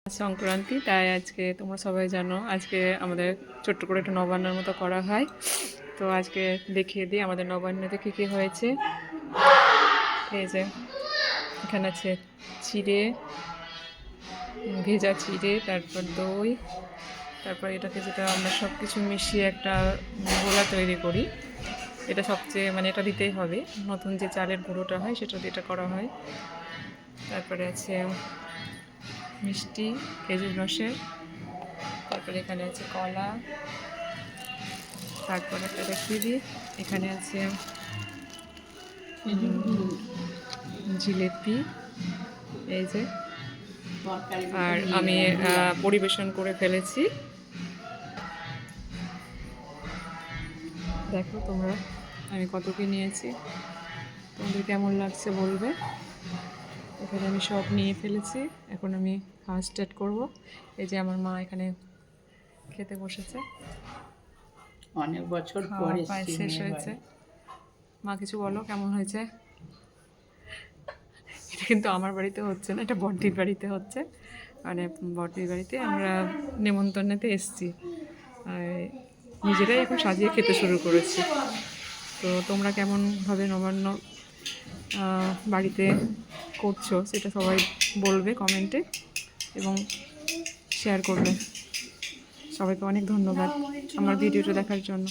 সংক্রান্তি, তাই আজকে তোমরা সবাই জানো আজকে আমাদের ছোট্ট করে একটা নবান্নের মতো করা হয়। তো আজকে দেখিয়ে দিই আমাদের নবান্নতে কী কী হয়েছে। এই যে এখানে আছে চিড়ে, ভেজা চিড়ে, তারপর দই, তারপর এটাকে যেটা আমরা সব কিছু মিশিয়ে একটা গোলা তৈরি করি, এটা সবচেয়ে এটা দিতেই হবে, নতুন যে চালের গুঁড়োটা হয় সেটা দিয়ে এটা করা হয়। তারপরে আছে মিষ্টি খেজুর রসের, তারপরে এখানে আছে কলা, তারপরে একটা দেখিয়ে দিই, এখানে আছে জিলেপি, এই যে, আর আমি পরিবেশন করে ফেলেছি। দেখো তোমরা আমি কত কি নিয়েছি, তোমাদের কেমন লাগছে বলবে। এখানে আমি সব নিয়ে ফেলেছি, এখন আমি খাওয়া স্টার্ট করবো। এই যে আমার মা এখানে খেতে বসেছে, অনেক বছর পরে প্রায় শেষ হয়েছে। মা কিছু বলো, কেমন হয়েছে? এটা কিন্তু আমার বাড়িতে হচ্ছে না, এটা বড়দির বাড়িতে হচ্ছে, বড়দির বাড়িতে আমরা নেমন্তন্নেতে এসছি, নিজেরাই এখন সাজিয়ে খেতে শুরু করেছি। তো তোমরা কেমনভাবে নবান্ন বাড়িতে করছো সেটা সবাই বলবে কমেন্টে এবং শেয়ার করবে। সবাইকে অনেক ধন্যবাদ আমার ভিডিওটা দেখার জন্য।